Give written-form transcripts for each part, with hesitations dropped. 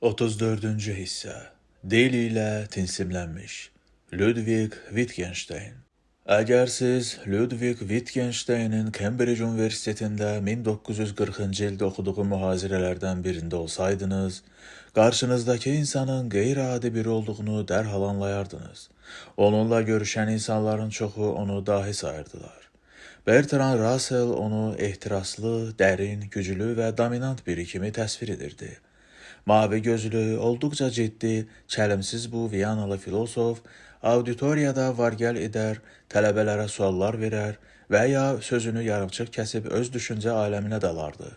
34-cü hissə. Dil ilə tilsimlənmiş. Ludwig Wittgenstein. Əgər siz Ludwig Wittgenstein'in Cambridge Universitetində 1940-cı ildə oxuduğu mühazirələrdən birində olsaydınız, qarşınızdakı insanın qeyri-adi biri olduğunu dərhal anlayardınız. Onunla görüşən insanların çoxu onu dahi sayırdılar. Bertrand Russell onu ehtiraslı, dərin, güclü və dominant biri kimi təsvir edirdi. Mavi gözlü, olduqca ciddi, çəlimsiz bu Viyanalı filosof auditoriyada var-gəl edər, tələbələrə suallar verər və ya sözünü yarımçıq kəsib öz düşüncə aləminə dalardı.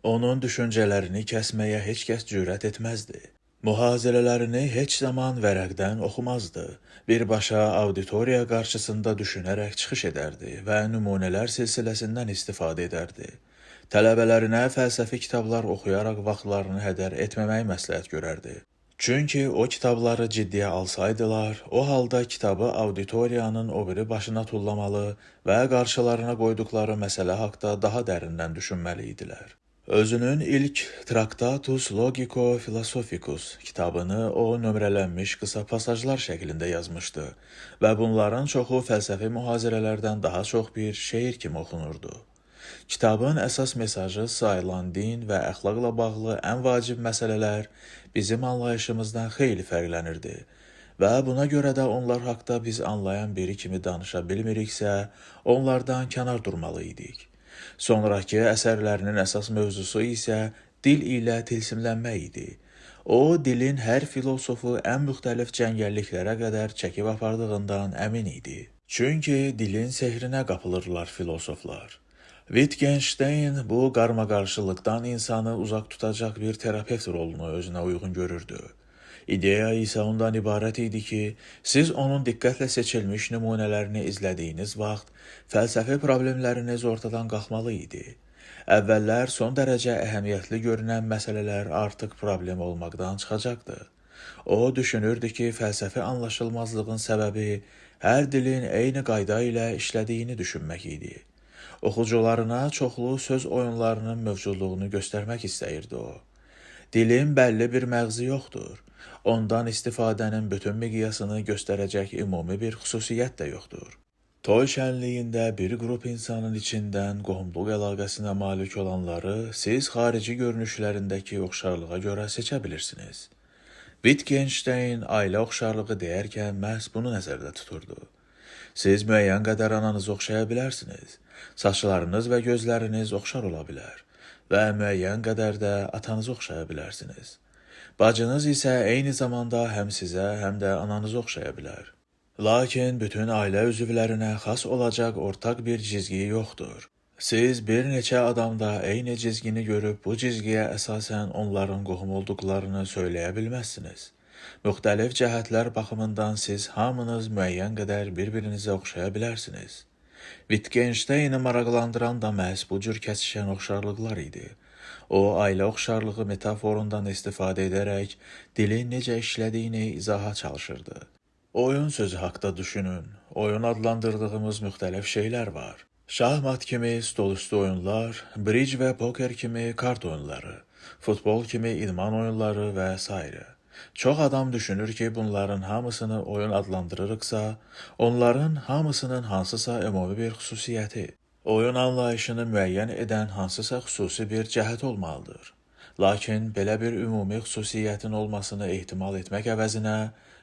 Onun düşüncələrini kəsməyə heç kəs cürət etməzdi. Mühazirələrini heç zaman vərəqdən oxumazdı. Birbaşa auditoriya qarşısında düşünərək çıxış edərdi və nümunələr silsiləsindən istifadə edərdi. Tələbələrinə fəlsəfi kitablar oxuyaraq vaxtlarını hədər etməməyi məsləhət görərdi. Çünki o kitabları ciddiyə alsaydılar, o halda kitabı auditoriyanın o biri başına tullamalı və qarşılarına qoyduqları məsələ haqda daha dərindən düşünməli idilər. Özünün ilk Tractatus Logico Philosophicus kitabını o nömrələnmiş qısa pasajlar şəklində yazmışdı və bunların çoxu fəlsəfi mühazirələrdən daha çox bir şeir kimi oxunurdu. Kitabın əsas mesajı sayılan din və əxlaqla bağlı ən vacib məsələlər bizim anlayışımızdan xeyli fərqlənirdi və buna görə də onlar haqda biz anlayan biri kimi danışa bilmiriksə, onlardan kənar durmalı idik. Sonrakı əsərlərinin əsas mövzusu isə dil ilə tilsimlənmək idi. O, dilin hər filosofu ən müxtəlif cəngəlliklərə qədər çəkib apardığından əmin idi. Çünki dilin sehrinə qapılırlar filosoflar. Wittgenstein bu qarmaqarışılıqdan insanı uzaq tutacaq bir terapevt rolunu özünə uyğun görürdü. İdeya isə ondan ibarət idi ki, siz onun diqqətlə seçilmiş nümunələrini izlədiyiniz vaxt fəlsəfi problemləriniz ortadan qalxmalı idi. Əvvəllər son dərəcə əhəmiyyətli görünən məsələlər artıq problem olmaqdan çıxacaqdı. O düşünürdü ki, fəlsəfi anlaşılmazlığın səbəbi hər dilin eyni qayda ilə işlədiyini düşünmək idi. Oxucularına çoxlu söz oyunlarının mövcudluğunu göstərmək istəyirdi o. Dilin bəlli bir məğzi yoxdur. Ondan istifadənin bütün miqyasını göstərəcək ümumi bir xüsusiyyət də yoxdur. Toy şənliyində bir qrup insanın içindən qohumluq əlaqəsinə malik olanları siz xarici görünüşlərindəki oxşarlığa görə seçə bilirsiniz. Wittgenstein ailə oxşarlığı deyərkən məhz bunu nəzərdə tuturdu. Siz müəyyən qədər ananızı oxşaya bilərsiniz. Saçlarınız və gözləriniz oxşar ola bilər və müəyyən qədər də atanızı oxşaya bilərsiniz. Bacınız isə eyni zamanda həm sizə, həm də ananızı oxşaya bilər. Lakin bütün ailə üzvlərinə xas olacaq ortaq bir cizgi yoxdur. Siz bir neçə adamda eyni cizgini görüb bu cizgiyə əsasən onların qohum olduqlarını söyləyə bilməzsiniz. Müxtəlif cəhətlər baxımından siz hamınız müəyyən qədər bir-birinizə oxşaya bilərsiniz. Wittgensteini maraqlandıran da məhz bu cür kəsişən oxşarlıqlar idi. O, ailə oxşarlığı metaforundan istifadə edərək dilin necə işlədiyini izaha çalışırdı. Oyun sözü haqda düşünün. Oyun adlandırdığımız müxtəlif şeylər var. Şahmat kimi stolüstü oyunlar, bridge və poker kimi kart oyunları, futbol kimi idman oyunları və s. Çox adam düşünür ki, bunların hamısını oyun adlandırırıqsa, onların hamısının hansısa ümumi bir xüsusiyyəti, oyun anlayışını müəyyən edən hansısa xüsusi bir cəhət olmalıdır. Lakin belə bir ümumi xüsusiyyətin olmasını ehtimal etmək əvəzinə,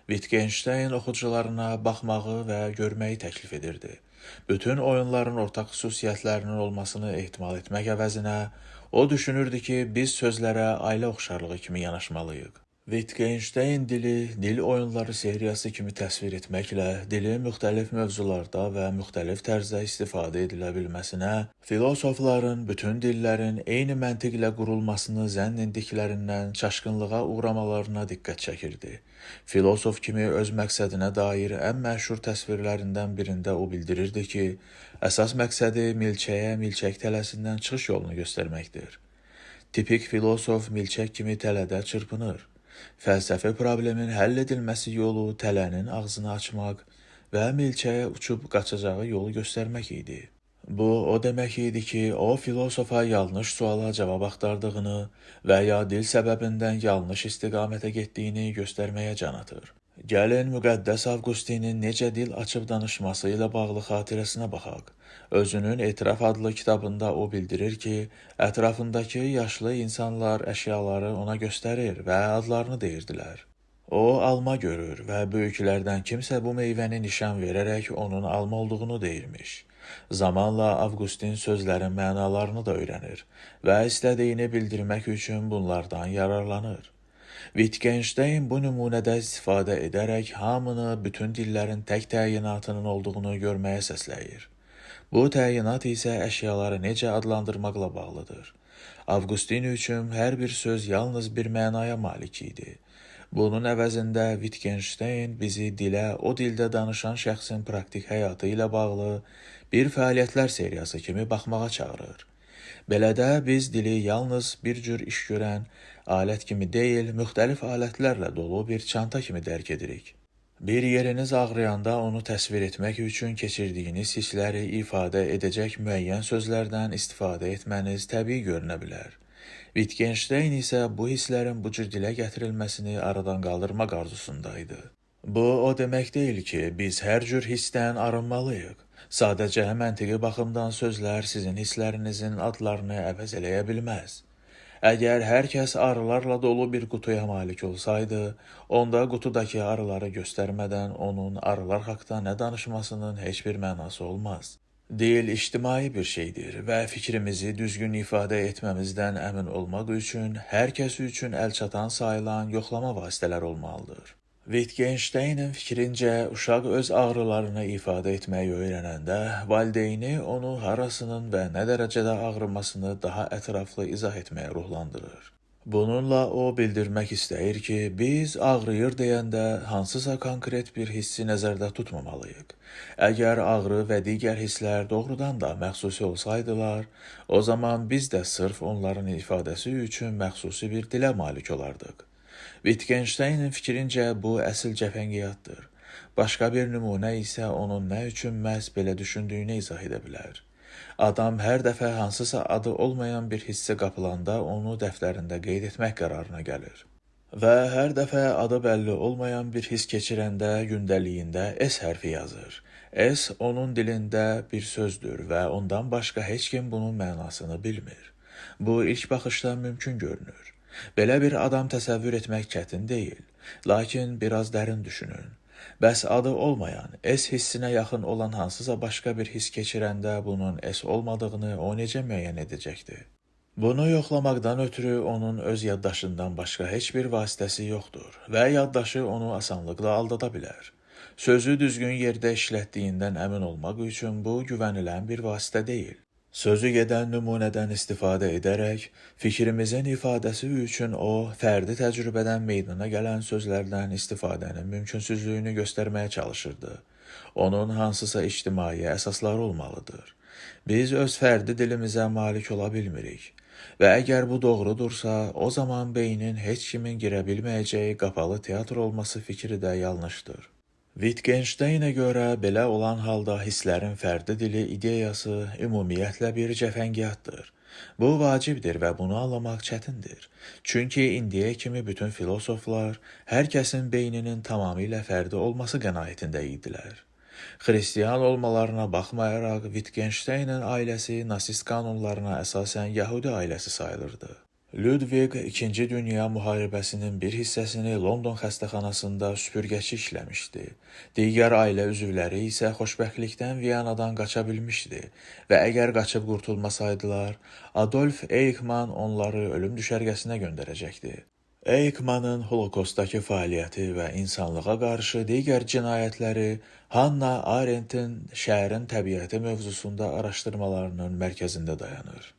Wittgenstein oxucularına baxmağı və görməyi təklif edirdi. Bütün oyunların ortaq xüsusiyyətlərinin olmasını ehtimal etmək əvəzinə, o düşünürdü ki, biz sözlərə ailə oxşarlığı kimi yanaşmalıyıq. Wittgenstein dili, dil oyunları seriyası kimi təsvir etməklə dilin müxtəlif mövzularda və müxtəlif tərzdə istifadə edilə bilməsinə, filosofların bütün dillərin eyni məntiqlə qurulmasını zənn etdiklərindən çaşqınlığa uğramalarına diqqət çəkirdi. Filosof kimi öz məqsədinə dair ən məşhur təsvirlərindən birində o bildirirdi ki, əsas məqsədi milçəyə milçək tələsindən çıxış yolunu göstərməkdir. Tipik filosof milçək kimi tələdə çırpınır. Fəlsəfi problemin həll edilməsi yolu tələnin ağzını açmaq və milçəyə uçub qaçacağı yolu göstərmək idi. Bu, o demək idi ki, o filosofa yanlış suala cavab axtardığını və ya dil səbəbindən yanlış istiqamətə getdiyini göstərməyə can atır. Gəlin müqəddəs Avqustinin necə dil açıb danışması ilə bağlı xatirəsinə baxaq. Özünün Etiraf adlı kitabında o bildirir ki, ətrafındakı yaşlı insanlar əşyaları ona göstərir və adlarını deyirdilər. O, alma görür və böyüklərdən kimsə bu meyvəni nişan verərək onun alma olduğunu deyirmiş. Zamanla Avqustin sözlərin mənalarını da öyrənir və istədiyini bildirmək üçün bunlardan yararlanır. Wittgenstein bu nümunədə istifadə edərək hamını bütün dillərin tək təyinatının olduğunu görməyə səsləyir. Bu təyinat isə əşyaları necə adlandırmaqla bağlıdır. Avqustin üçün hər bir söz yalnız bir mənaya malik idi. Bunun əvəzində Wittgenstein bizi dilə, o dildə danışan şəxsin praktik həyatı ilə bağlı bir fəaliyyətlər seriyası kimi baxmağa çağırır. Belə də biz dili yalnız bir cür iş görən alət kimi deyil, müxtəlif alətlərlə dolu bir çanta kimi dərk edirik. Bir yeriniz ağrıyanda onu təsvir etmək üçün keçirdiyiniz hissləri ifadə edəcək müəyyən sözlərdən istifadə etməniz təbii görünə bilər. Wittgenstein isə bu hisslərin bu cür dilə gətirilməsini aradan qaldırmaq arzusundaydı. Bu, o demək deyil ki, biz hər cür hissdən arınmalıyıq. Sadəcə məntiqi baxımdan sözlər sizin hisslərinizin adlarını əvəz eləyə bilməz. Əgər hər kəs arılarla dolu bir qutuya malik olsaydı, onda qutudakı arıları göstərmədən onun arılar haqda nə danışmasının heç bir mənası olmaz. Dil ictimai bir şeydir və fikrimizi düzgün ifadə etməmizdən əmin olmaq üçün hər kəs üçün əlçatan sayılan yoxlama vasitələr olmalıdır. Wittgensteinin fikrincə, uşaq öz ağrılarını ifadə etməyi öyrənəndə, valideyni onu harasının və nə dərəcədə ağrımasını daha ətraflı izah etməyə ruhlandırır. Bununla o bildirmək istəyir ki, biz ağrıyır deyəndə hansısa konkret bir hissi nəzərdə tutmamalıyıq. Əgər ağrı və digər hisslər doğrudan da məxsusi olsaydılar, o zaman biz də sırf onların ifadəsi üçün məxsusi bir dilə malik olardıq. Wittgensteinin fikrincə bu əsil cəfəngiyatdır. Başqa bir nümunə isə onun nə üçün məhz belə düşündüyünü izah edə bilər. Adam hər dəfə hansısa adı olmayan bir hissə qapılanda onu dəftərində qeyd etmək qərarına gəlir. Və hər dəfə adı bəlli olmayan bir hiss keçirəndə gündəliyində S hərfi yazır. S onun dilində bir sözdür və ondan başqa heç kim bunun mənasını bilmir. Bu ilk baxışdan mümkün görünür. Belə bir adam təsəvvür etmək çətin deyil, lakin biraz dərin düşünün. Bəs adı olmayan, S hissinə yaxın olan hansısa başqa bir hiss keçirəndə bunun S olmadığını o necə müəyyən edəcəkdir? Bunu yoxlamaqdan ötürü onun öz yaddaşından başqa heç bir vasitəsi yoxdur və yaddaşı onu asanlıqla aldada bilər. Sözü düzgün yerdə işlətdiyindən əmin olmaq üçün bu güvənilən bir vasitə deyil. Sözü gedən nümunədən istifadə edərək, fikrimizin ifadəsi üçün o, fərdi təcrübədən meydana gələn sözlərdən istifadənin mümkünsüzlüyünü göstərməyə çalışırdı. Onun hansısa ictimai əsasları olmalıdır. Biz öz fərdi dilimizə malik ola bilmirik və əgər bu doğrudursa, o zaman beynin heç kimin girə bilməyəcəyi qapalı teatr olması fikri də yanlışdır. Wittgensteinə görə belə olan halda hisslərin fərdi dili ideyası ümumiyyətlə bir cəfəngiyatdır. Bu vacibdir və bunu anlamaq çətindir. Çünki indiyə kimi bütün filosoflar hər kəsin beyninin tamamilə fərdi olması qənaətində idilər. Xristiyan olmalarına baxmayaraq Wittgensteinin ailəsi nasist qanunlarına əsasən Yahudi ailəsi sayılırdı. Ludwig II. Dünya müharibəsinin bir hissəsini London xəstəxanasında süpürgəçi işləmişdi. Digər ailə üzvləri isə xoşbəxtlikdən Viyanadan qaça bilmişdi və əgər qaçıb qurtulmasaydılar, Adolf Eichmann onları ölüm düşərgəsinə göndərəcəkdi. Eichmannın Holokostdakı fəaliyyəti və insanlığa qarşı digər cinayətləri Hannah Arendt'in şəhərin təbiəti mövzusunda araşdırmalarının mərkəzində dayanır.